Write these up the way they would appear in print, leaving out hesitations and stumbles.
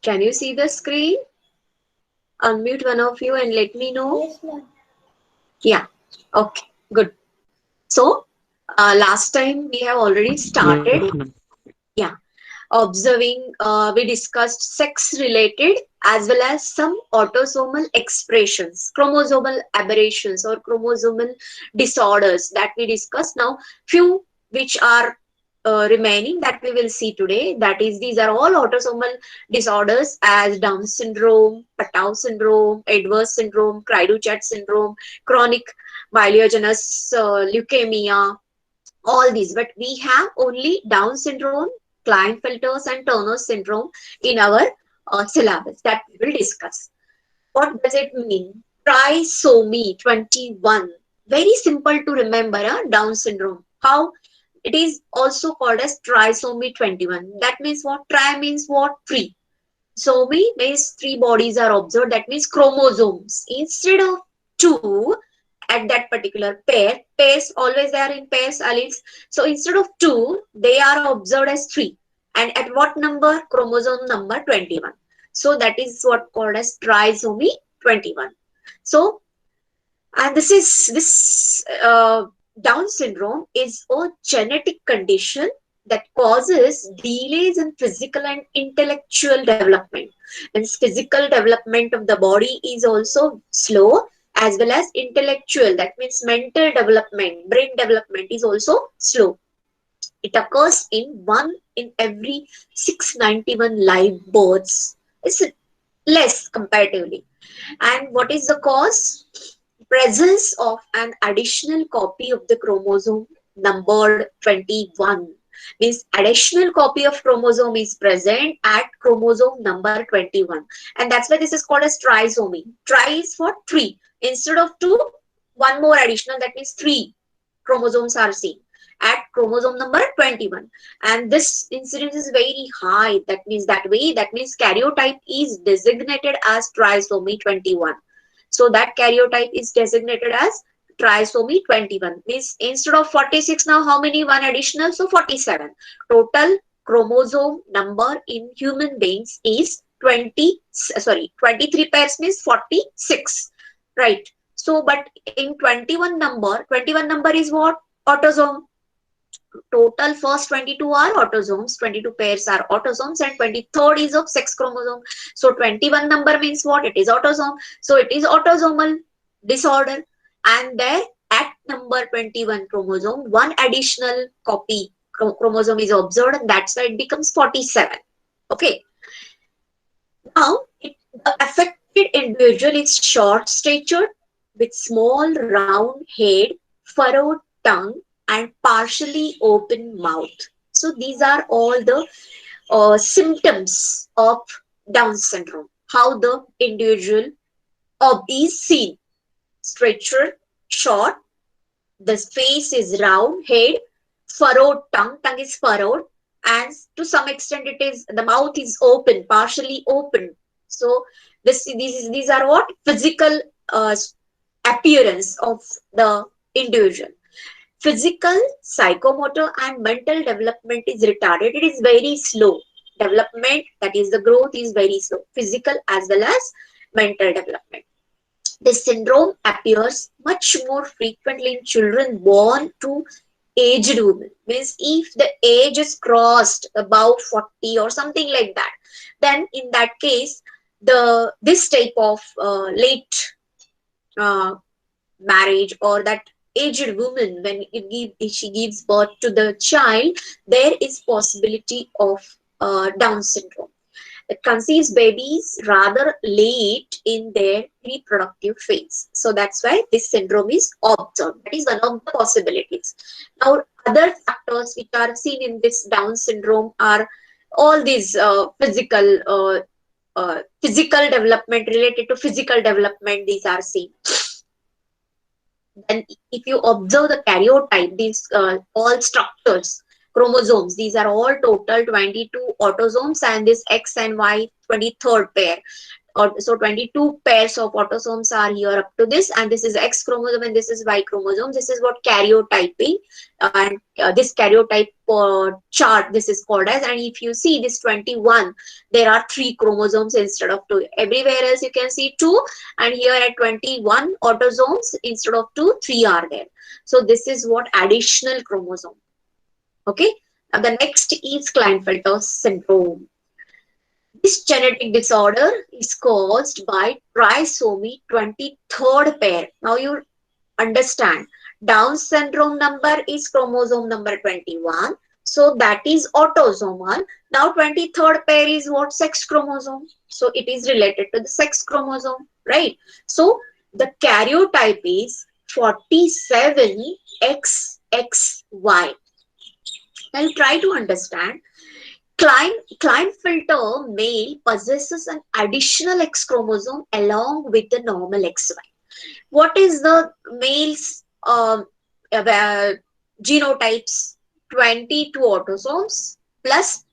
Can you see the screen? Unmute one of you and let me know. Yes, ma'am. Yeah. Okay. Good. So, last time we have already Yes, started. ma'am. Yeah. Observing, we discussed sex related as well as some autosomal expressions, chromosomal aberrations or chromosomal disorders that we discussed. Now few which are remaining that we will see today, that is these are all autosomal disorders as Down syndrome, Patau syndrome, Edwards syndrome, Cry-Duchat syndrome, chronic myelogenous leukemia, all these, but we have only Down syndrome, Klinefelter's and Turner's syndrome in our syllabus that we will discuss. What does it mean? Trisomy 21. Very simple to remember, Down syndrome. How it is also called as trisomy 21. That means what? Tri means what? Three. Somy means three bodies are observed. That means chromosomes. Instead of two, at that particular pair, pairs always they are in pairs, alleles. So instead of two, they are observed as three. And at what number? Chromosome number 21. So that is what called as trisomy 21. So, and this Down syndrome is a genetic condition that causes delays in physical and intellectual development. Means physical development of the body is also slow as well as intellectual. That means mental development, brain development is also slow. It occurs in one in every 691 live births. It's less comparatively. And what is the cause? Presence of an additional copy of the chromosome numbered 21. Means additional copy of chromosome is present at chromosome number 21. And that's why this is called as trisomy. Tri is for three. Instead of two, one more additional, that means three chromosomes are seen at chromosome number 21. And this incidence is very high. That means karyotype is designated as trisomy 21. So that karyotype is designated as trisomy 21. Means instead of 46, now how many? One additional, so 47. Total chromosome number in human beings is 23 pairs means 46. Right. So, but in 21 number is what? Autosome. Total first 22 are autosomes, 22 pairs are autosomes, and 23rd is of sex chromosome. So 21 number means what? It is autosome. So it is autosomal disorder. And there at number 21 chromosome, one additional copy chromosome is observed, and that's why it becomes 47. Okay. Now, the affected individual is short statured with small round head, furrowed tongue, and partially open mouth. So these are all the symptoms of Down syndrome. How the individual is seen: stature, short, the face is round, head, furrowed tongue is furrowed, and to some extent it is the mouth is open, partially open. So these are what physical appearance of the individual. Physical, psychomotor, and mental development is retarded. It is very slow. Development, that is the growth, is very slow. Physical as well as mental development. This syndrome appears much more frequently in children born to aged women. Means if the age is crossed above 40 or something like that, then in that case, this type of late uh, marriage or that aged woman, when she gives birth to the child, there is possibility of Down syndrome. It conceives babies rather late in their reproductive phase. So that's why this syndrome is observed. That is one of the possibilities. Now, other factors which are seen in this Down syndrome are all these physical development, related to physical development. These are seen. Then if you observe the karyotype, these all structures, chromosomes, these are all total 22 autosomes, and this X and Y 23rd pair. or so 22 pairs of autosomes are here up to this, and this is X chromosome and this is Y chromosome. This is what karyotyping, and this karyotype chart this is called as. And if you see this 21, there are 3 chromosomes instead of 2. Everywhere else you can see 2, and here at 21 autosomes instead of 2, 3 are there. So this is what additional chromosome. Okay. Now the next is Klinefelter syndrome. This genetic disorder is caused by trisomy 23rd pair. Now you understand, Down syndrome number is chromosome number 21. So that is autosomal. Now 23rd pair is what? Sex chromosome. So it is related to the sex chromosome, right? So the karyotype is 47XXY. Now you try to understand. Klinefelter male possesses an additional X chromosome along with the normal XY. What is the male's genotypes? 22 autosomes plus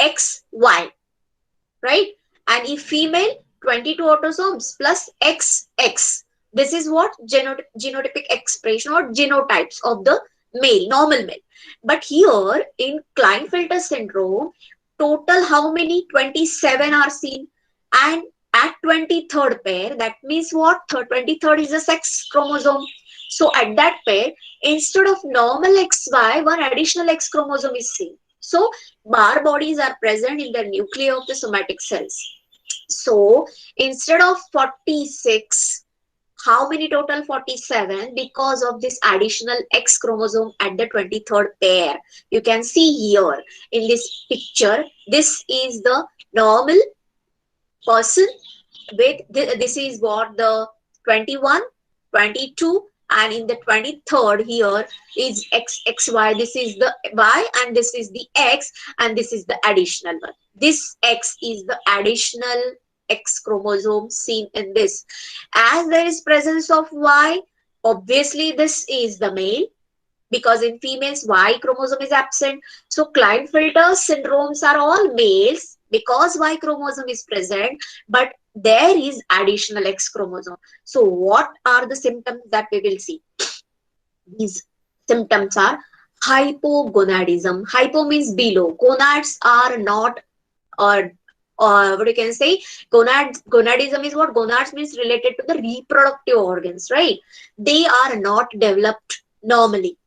XY, right? And if female, 22 autosomes plus XX. This is what genotypic expression or genotypes of the male, normal male. But here in Klinefelter syndrome, total how many? 27 are seen. And at 23rd pair, that means what? 23rd is a sex chromosome. So at that pair, instead of normal XY, one additional X chromosome is seen. So Barr bodies are present in the nuclei of the somatic cells. So instead of 46, how many total? 47, because of this additional X chromosome at the 23rd pair. You can see here in this picture, this is the normal person with, this is what the 21, 22, and in the 23rd here is XXY. This is the Y and this is the X, and this is the additional one. This X is the additional X chromosome seen in this. As there is presence of Y, obviously this is the male, because in females Y chromosome is absent. So Klinefelter syndromes are all males because Y chromosome is present, but there is additional X chromosome. So what are the symptoms that we will see? These symptoms are hypogonadism. Hypo means below. Gonads are not, or what you can say, gonadism is what? Gonads means related to the reproductive organs, right? They are not developed normally.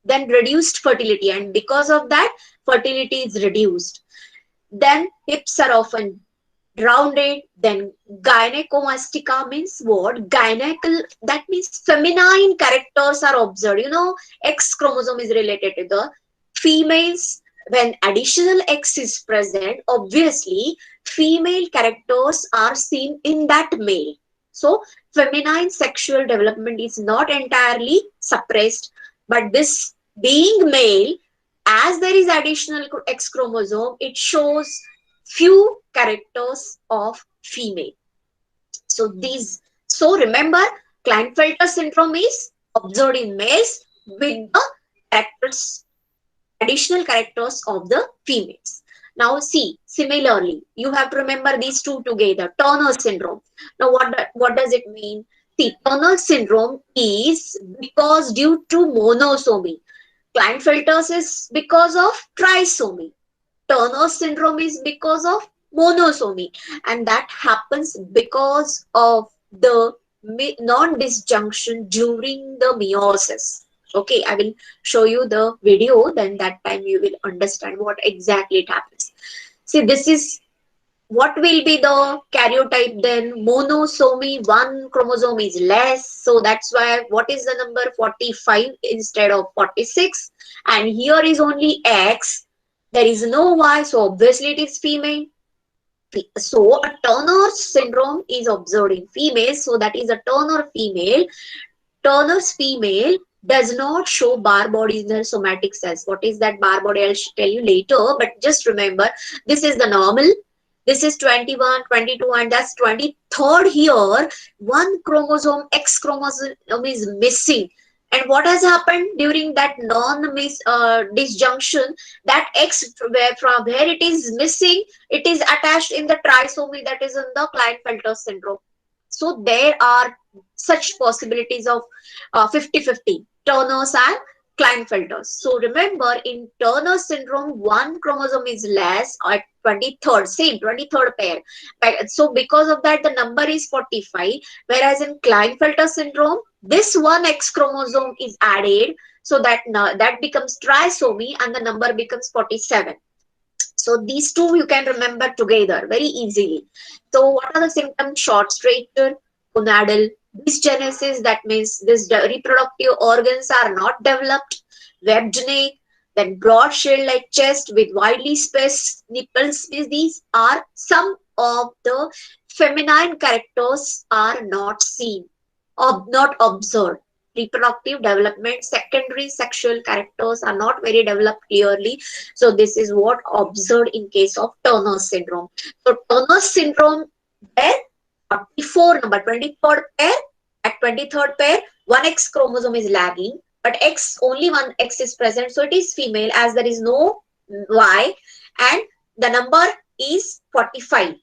Then reduced fertility, and because of that, fertility is reduced. Then hips are often rounded. Then gynecomastia means what? Gynecal, that means feminine characters are observed. You know, X chromosome is related to the females. When additional X is present, obviously female characters are seen in that male. So feminine sexual development is not entirely suppressed, but this being male, as there is additional X chromosome, it shows few characters of female. So remember, Klinefelter syndrome is observed in males with the characters, additional characters of the females. Now see, similarly, you have to remember these two together. Turner syndrome. Now what does it mean? See, Turner syndrome is because due to monosomy. Klinefelter's is because of trisomy. Turner syndrome is because of monosomy, and that happens because of the non-disjunction during the meiosis. Okay, I will show you the video, then that time you will understand what exactly it happens. See, this is what will be the karyotype then? Monosomy, one chromosome is less, so that's why what is the number? 45 instead of 46, and here is only X, there is no Y, so obviously it is female. So a Turner syndrome is observed in females, so that is a Turner female. Turner's female does not show Barr bodies in the somatic cells. What is that Barr body? I'll tell you later, but just remember, this is the normal. This is 21, 22, and that's 23rd here. One chromosome, X chromosome is missing. And what has happened during that non-miss disjunction? That X from where it is missing, it is attached in the trisomy that is in the Klinefelter syndrome. So there are such possibilities of 50-50 Turner's and Klinefelter's. So remember, in Turner syndrome, one chromosome is less at 23rd, same 23rd pair. So because of that, the number is 45. Whereas in Klinefelter syndrome, this one X chromosome is added, so that that becomes trisomy and the number becomes 47. So these two you can remember together very easily. So what are the symptoms? Short stature, gonadal dysgenesis, that means this reproductive organs are not developed, webbed neck, then broad shield-like chest with widely spaced nipples. These are some of the feminine characters are not seen or not observed. Reproductive development, secondary sexual characters are not very developed clearly. So this is what observed in case of Turner syndrome. So Turner syndrome, there 44 number 23rd pair, at 23rd pair one X chromosome is lagging, but X only one X is present, so it is female as there is no Y, and the number is 45.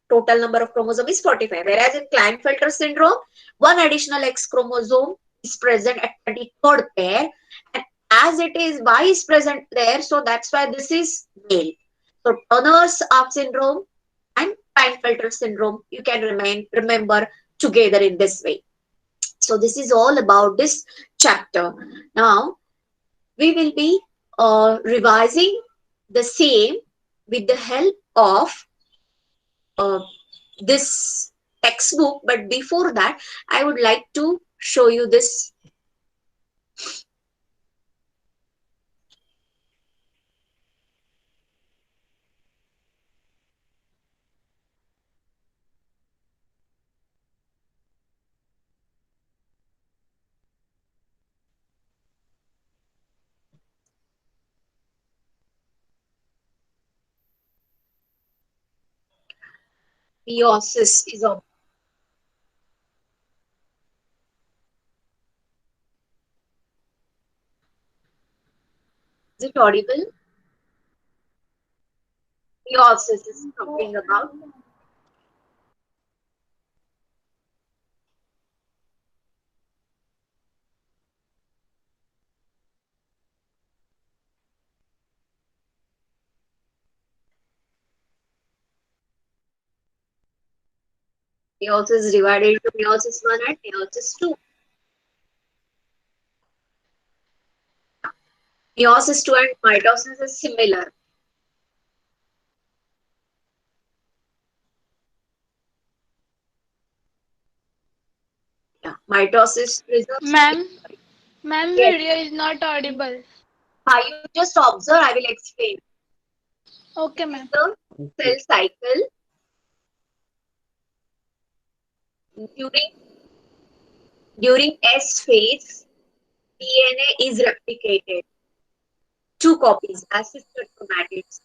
Total number of chromosome is 45. Whereas in Klinefelter syndrome, one additional X chromosome is present at 23rd pair, and as it is Y is present there, so that's why this is male. So Turner's syndrome and Klinefelter syndrome, you can remember together in this way. So this is all about this chapter. Now we will be revising the same with the help of uh, this textbook. But before that, I would like to show you this. Meiosis is it audible? Meiosis is talking about. Meiosis is divided into meiosis 1 and meiosis 2. Meiosis 2 and mitosis is similar. Yeah. Mitosis preserves. Ma'am, ma'am, Yes. video is not audible. You just observe, I will explain. Okay, This is ma'am. the cell cycle. During S phase, DNA is replicated. Two copies as sister chromatids.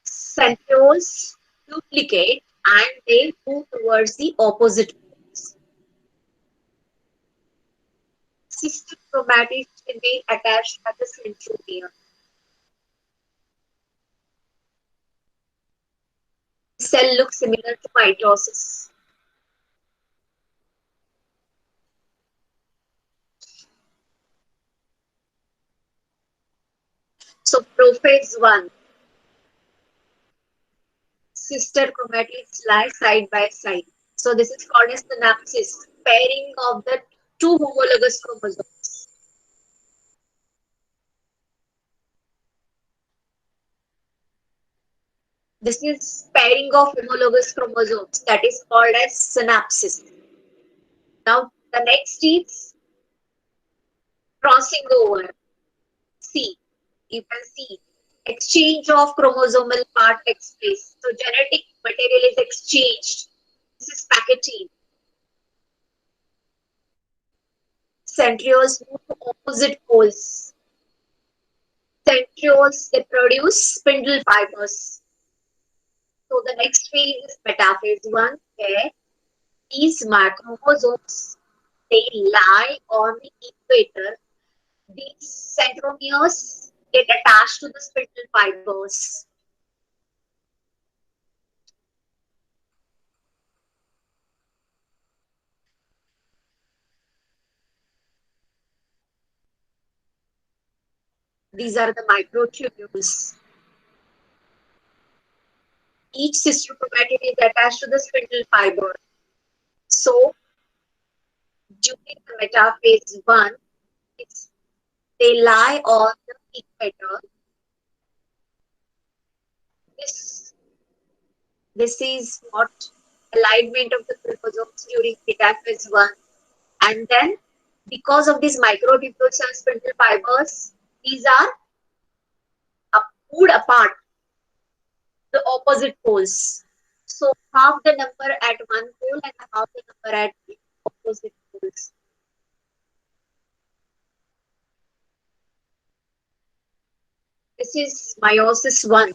Centrioles duplicate and they move towards the opposite poles. Sister chromatids remain attached at the centromere. The cell looks similar to mitosis. So prophase 1, sister chromatids lie side by side. So this is called as synapsis, pairing of the two homologous chromosomes. This is pairing of homologous chromosomes that is called as synapsis. Now the next is crossing over. See, you can see exchange of chromosomal part takes place. So genetic material is exchanged. This is packaging. Centrioles move to opposite poles. Centrioles they produce spindle fibers. So the next phase is metaphase 1, where these chromosomes they lie on the equator. These centromeres get attached to the spindle fibers. These are the microtubules. Each sister chromatid is attached to the spindle fiber. So during the metaphase 1, they lie on the equator. This, this is what alignment of the chromosomes during metaphase 1. And then because of these microtubules and spindle fibers, these are pulled apart, the opposite poles. So half the number at one pole and half the number at the opposite poles. This is meiosis 1.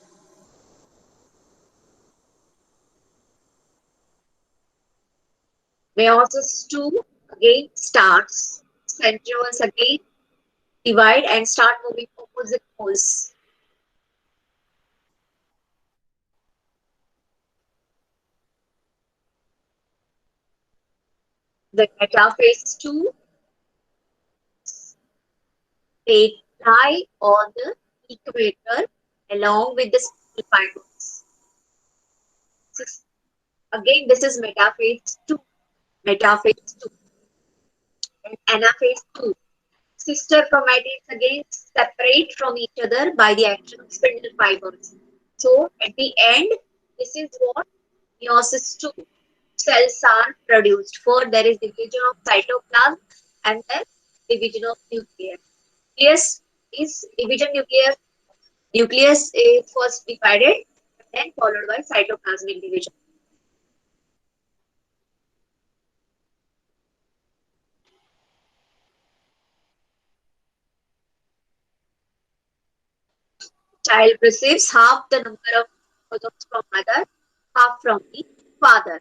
Meiosis 2 again starts. Centrioles again divide and start moving opposite poles. The metaphase 2, they lie on the equator along with the spindle fibers. Again, this is metaphase 2. Metaphase 2. And anaphase 2. Sister chromatids again separate from each other by the action of spindle fibers. So at the end, this is what meiosis 2 cells are produced. For there is division of cytoplasm and then division of nucleus. Nucleus is division nucleus. Nucleus is first divided, then followed by cytoplasmic division. Child receives half the number of chromosomes from mother, half from the father.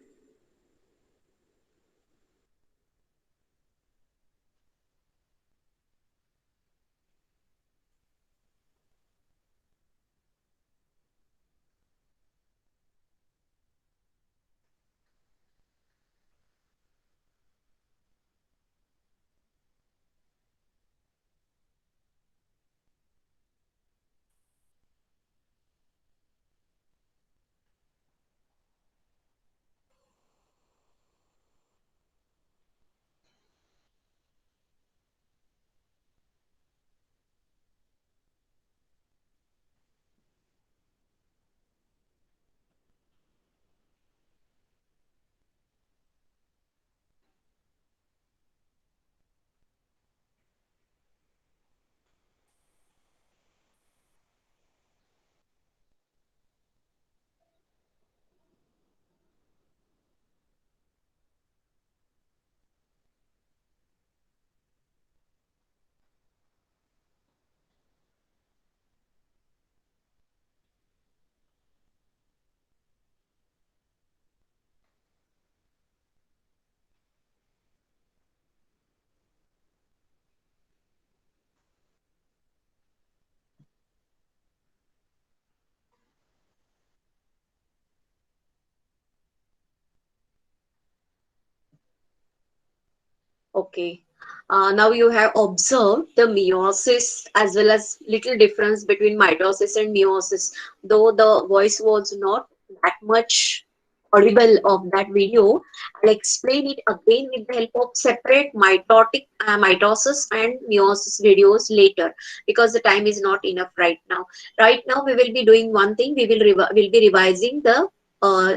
Okay. Now you have observed the meiosis as well as little difference between mitosis and meiosis. Though the voice was not that much audible of that video, I'll explain it again with the help of separate mitosis and meiosis videos later because the time is not enough right now. Right now we will be doing one thing. We will be revising the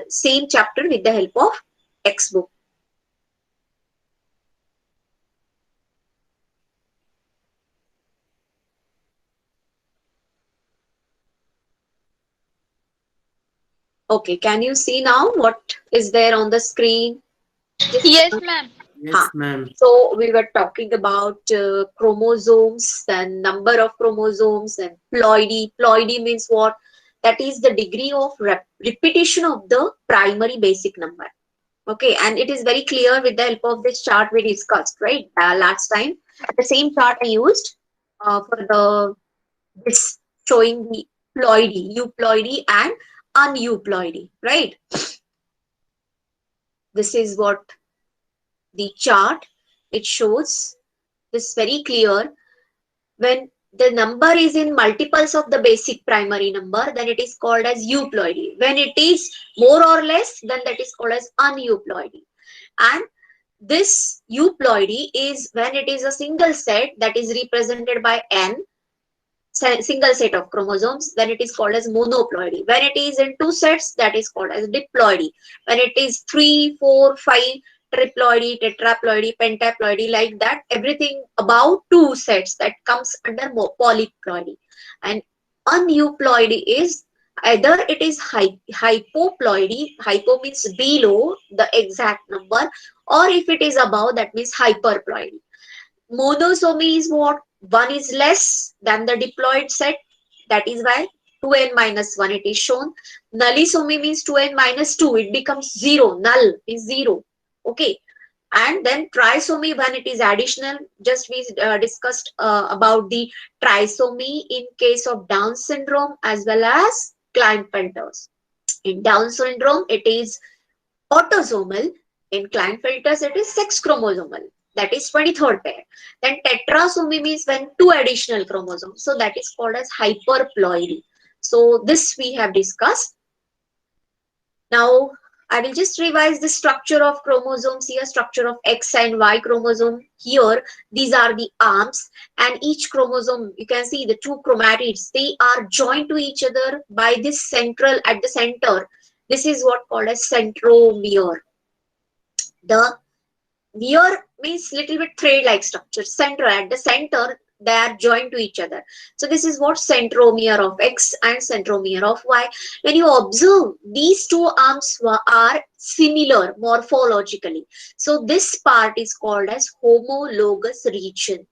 same chapter with the help of textbook. Okay, can you see now what is there on the screen? Yes, ma'am. Yes, ma'am. So we were talking about chromosomes and number of chromosomes and ploidy. Ploidy means what? That is the degree of repetition of the primary basic number. Okay, and it is very clear with the help of this chart we discussed, right? Last time, the same chart I used for the this showing the ploidy, euploidy and uneuploidy, right? This is what the chart it shows. This very clear. When the number is in multiples of the basic primary number, then it is called as euploidy. When it is more or less, then that is called as uneuploidy. And this euploidy is when it is a single set that is represented by n single set of chromosomes, then it is called as monoploidy. When it is in two sets, that is called as diploidy. When it is 3, 4, 5, triploidy, tetraploidy, pentaploidy, like that, everything about two sets that comes under polyploidy. And uneuploidy is either it is hypoploidy, hypo means below the exact number, or if it is above, that means hyperploidy. Monosomy is what? One is less than the diploid set. That is why 2n minus 1 it is shown. Nullisomy means 2n minus 2. It becomes 0. Null is 0. Okay. And then trisomy when it is additional. Just we discussed about the trisomy in case of Down syndrome as well as Klinefelter's. In Down syndrome, it is autosomal. In Klinefelter's, it is sex chromosomal. That is 23rd pair. Then tetrasomy means when two additional chromosomes. So that is called as hyperploidy. So this we have discussed. Now I will just revise the structure of chromosomes here, structure of X and Y chromosome. Here, these are the arms, and each chromosome, you can see the two chromatids, they are joined to each other by this central at the center. This is what called as centromere. The mere means little bit thread-like structure. Center at the center, they are joined to each other. So this is what centromere of X and centromere of Y. When you observe, these two arms are similar morphologically. So this part is called as homologous region.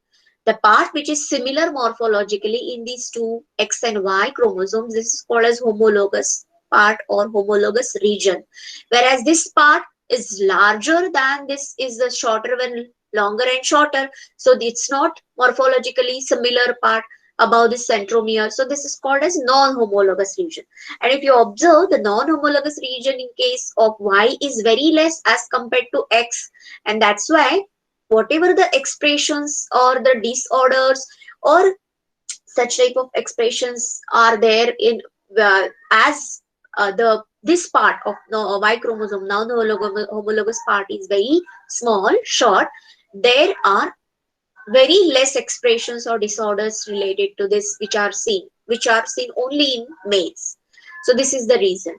The part which is similar morphologically in these two X and Y chromosomes, this is called as homologous part or homologous region. Whereas this part is larger than this is the shorter one, longer and shorter. So it's not morphologically similar part above the centromere. So this is called as non-homologous region. And if you observe, the non-homologous region in case of Y is very less as compared to X. And that's why whatever the expressions or the disorders or such type of expressions are there in as the this part of the Y chromosome, now the homologous part is very small, short, there are very less expressions or disorders related to this which are seen only in males. So this is the reason.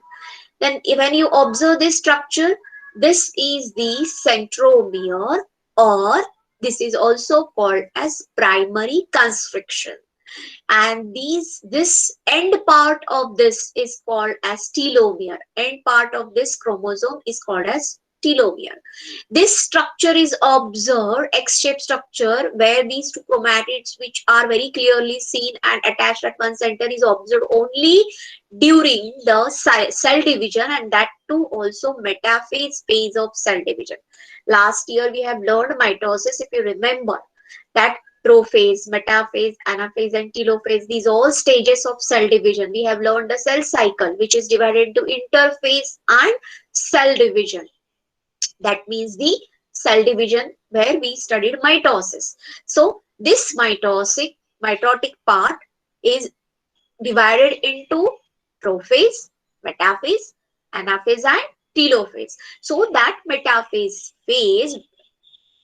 Then when you observe this structure, this is the centromere, or this is also called as primary constriction. And this end part of this is called as telomere. End part of this chromosome is called as telomere. This structure is observed, X-shaped structure, where these two chromatids which are very clearly seen and attached at one center is observed only during the cell division, and that too also metaphase phase of cell division. Last year we have learned mitosis, if you remember, that prophase, metaphase, anaphase and telophase, these all stages of cell division. We have learned the cell cycle which is divided into interphase and cell division. That means the cell division where we studied mitosis. So this mitotic part is divided into prophase, metaphase, anaphase and telophase. So that metaphase phase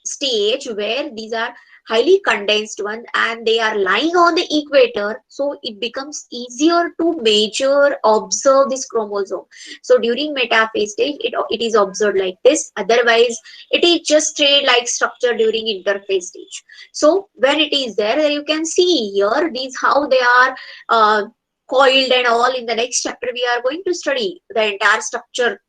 stage where these are highly condensed one and they are lying on the equator, so it becomes easier to measure, observe this chromosome. So during metaphase stage it is observed like this, otherwise it is just thread like structure during interphase stage. So when it is there, you can see here these how they are coiled and all. In the next chapter we are going to study the entire structure,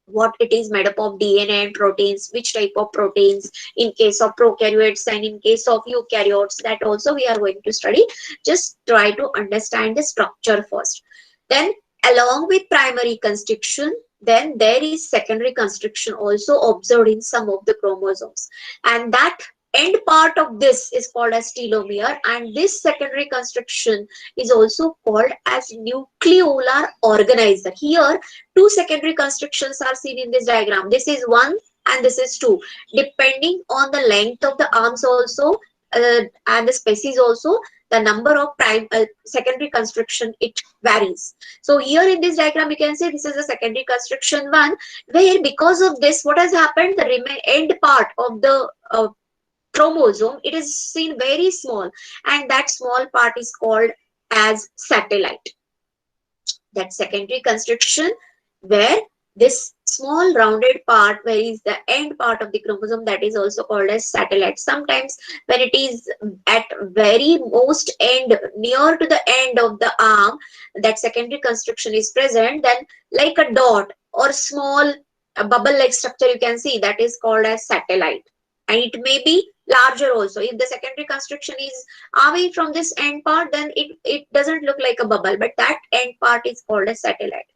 what it is made up of DNA and proteins, which type of proteins in case of prokaryotes and in case of eukaryotes, that also we are going to study. Just try to understand the structure first. Then along with primary constriction, then there is secondary constriction also observed in some of the chromosomes, and that end part of this is called as telomere, and this secondary constriction is also called as nucleolar organizer. Here two secondary constrictions are seen in this diagram. This is one and this is two. Depending on the length of the arms also, and the species also, the number of secondary constriction, it varies. So here in this diagram you can see this is a secondary constriction one, where because of this what has happened, the end part of the chromosome, it is seen very small, and that small part is called as satellite. That secondary constriction, where this small rounded part where is the end part of the chromosome, that is also called as satellite. Sometimes when it is at very most end, near to the end of the arm, that secondary constriction is present, then like a dot or small bubble like structure you can see, that is called as satellite. And it may be larger also. If the secondary constriction is away from this end part, then it doesn't look like a bubble, but that end part is called a satellite.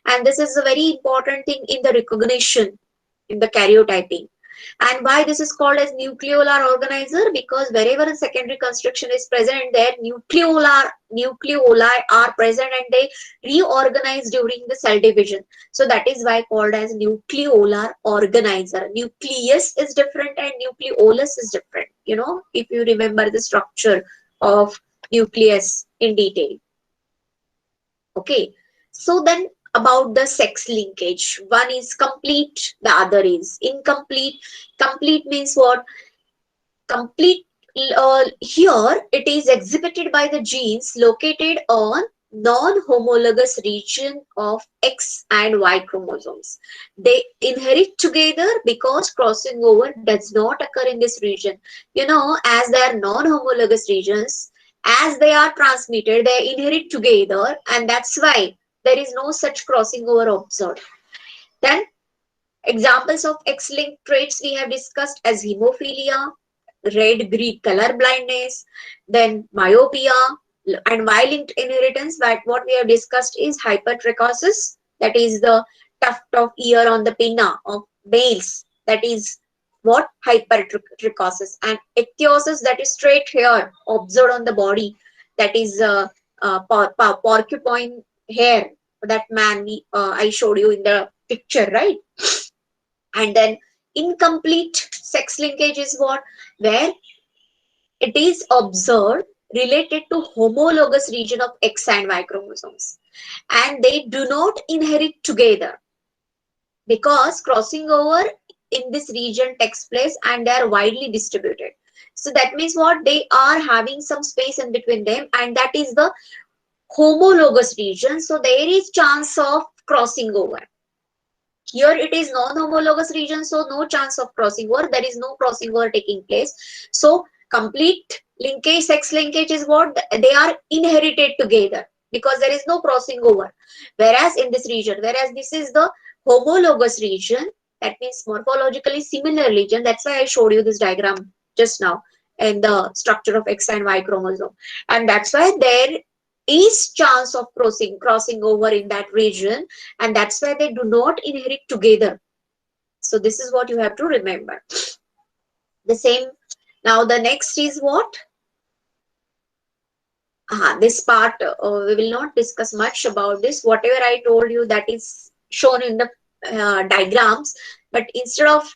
And this is a very important thing in the recognition in the karyotyping. And why this is called as nucleolar organizer? Because wherever a secondary constriction is present, there nucleoli are present and they reorganize during the cell division. So that is why called as nucleolar organizer. Nucleus is different and nucleolus is different. You know, if you remember the structure of nucleus in detail. Okay, so then about the sex linkage, one is complete, the other is incomplete. Complete means what? Complete, here it is exhibited by the genes located on non-homologous region of X and Y chromosomes. They inherit together because crossing over does not occur in this region. You know, as they are non-homologous regions, as they are transmitted, they inherit together, and that's why there is no such crossing over observed. Then examples of X-linked traits we have discussed as hemophilia, red-green color blindness, then myopia, and Y-linked inheritance. But what we have discussed is hypertrichosis, that is the tuft of ear on the pinna of males, that is what hypertrichosis, and ichthyosis, that is straight hair observed on the body, that is porcupine hair, that man I showed you in the picture, right? And then incomplete sex linkage is what? Where it is observed related to homologous region of X and Y chromosomes, and they do not inherit together because crossing over in this region takes place and they are widely distributed. So that means what? They are having some space in between them, and that is the homologous region. So there is chance of crossing over. Here it is non-homologous region, so no chance of crossing over. There is no crossing over taking place. So complete linkage, sex linkage is what? They are inherited together because there is no crossing over. Whereas in this region, whereas this is the homologous region, that means morphologically similar region. That's why I showed you this diagram just now in the structure of X and Y chromosome. And that's why there is chance of crossing over in that region, and that's why they do not inherit together. So this is what you have to remember. The same. Now the next is what? This part we will not discuss much about this. Whatever I told you, that is shown in the diagrams, but instead of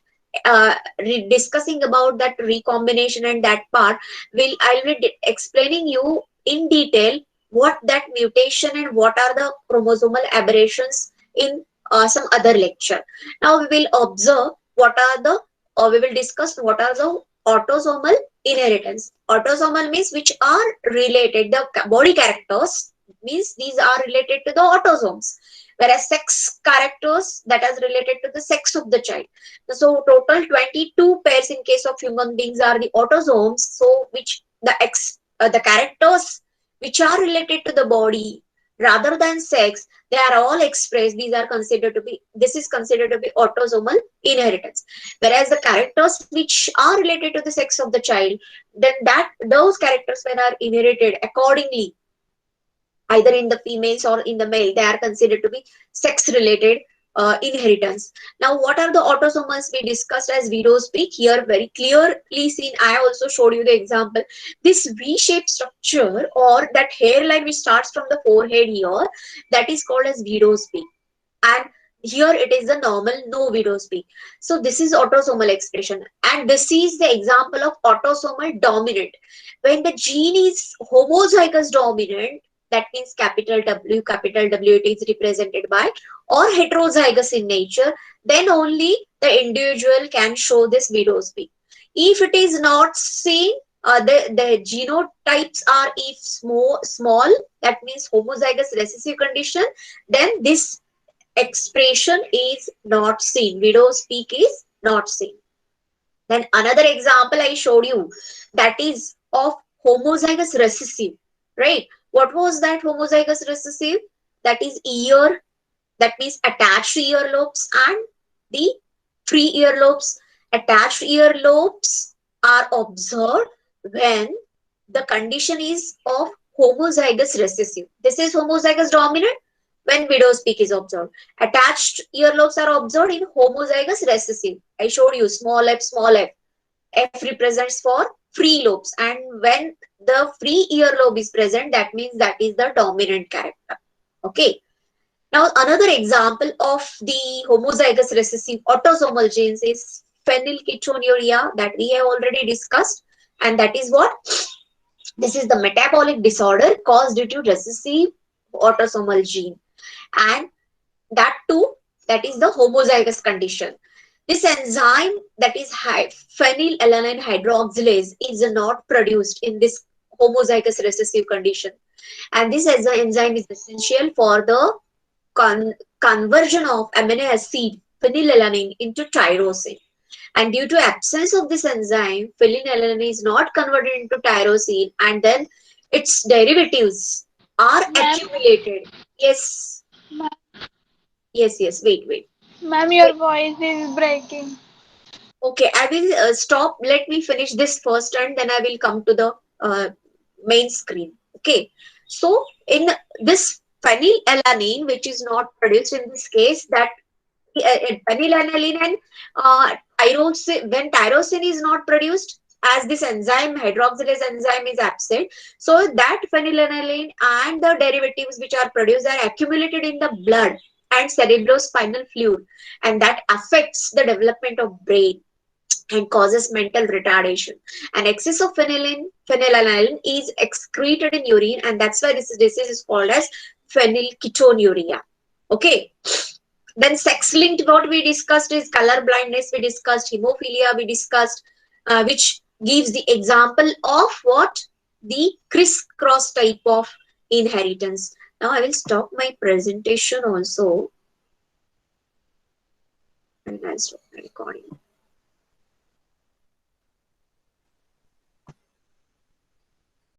discussing about that recombination and that part, I'll be explaining you in detail what that mutation and what are the chromosomal aberrations in some other lecture. Now we will observe what are the, or we will discuss what are the autosomal inheritance. Autosomal means which are related, the body characters means these are related to the autosomes, whereas sex characters that is related to the sex of the child. So total 22 pairs in case of human beings are the autosomes. So which the characters which are related to the body rather than sex, they are all expressed. These are considered to be, this is considered to be autosomal inheritance. Whereas the characters which are related to the sex of the child, then that those characters when are inherited accordingly, either in the females or in the male, they are considered to be sex related inheritance. Now, what are the autosomals we discussed as widow's peak? Here, very clearly seen. I also showed you the example. This V-shaped structure or that hairline which starts from the forehead here, that is called as widow's peak. And here it is the normal no widow's peak. So this is autosomal expression, and this is the example of autosomal dominant. When the gene is homozygous dominant, that means capital W it is represented by, or heterozygous in nature, then only the individual can show this widow's peak. If it is not seen, the genotypes are if small, that means homozygous recessive condition, then this expression is not seen. Widow's peak is not seen. Then another example I showed you, that is of homozygous recessive, right? What was that homozygous recessive? That is ear, that means attached earlobes and the free earlobes. Attached earlobes are observed when the condition is of homozygous recessive. This is homozygous dominant when widow's peak is observed. Attached earlobes are observed in homozygous recessive. I showed you small f. F represents for free lobes, and when the free earlobe is present, that means that is the dominant character. Okay. Now, another example of the homozygous recessive autosomal genes is phenylketonuria that we have already discussed, and that is what? This is the metabolic disorder caused due to recessive autosomal gene, and that too, that is the homozygous condition. This enzyme, that is phenylalanine hydroxylase, is not produced in this homozygous recessive condition, and this enzyme is essential for the conversion of amino acid phenylalanine into tyrosine. And due to absence of this enzyme, phenylalanine is not converted into tyrosine, and then its derivatives are Ma'am, accumulated. Yes, yes. Wait. ma'am, your voice is breaking. Okay, I will stop. Let me finish this first, and then I will come to the main screen. Okay, so in this phenylalanine, which is not produced in this case, that phenylalanine and tyrosine, when tyrosine is not produced, as this enzyme, hydroxylase enzyme, is absent, so that phenylalanine and the derivatives which are produced are accumulated in the blood and cerebrospinal fluid, and that affects the development of brain and causes mental retardation. And excess of phenylalanine is excreted in urine, and that's why this disease is called as phenylketonuria. Okay. Then sex linked, what we discussed is color blindness, we discussed hemophilia, we discussed, which gives the example of what? The crisscross type of inheritance. Now I will stop my presentation also, and I'll stop my recording.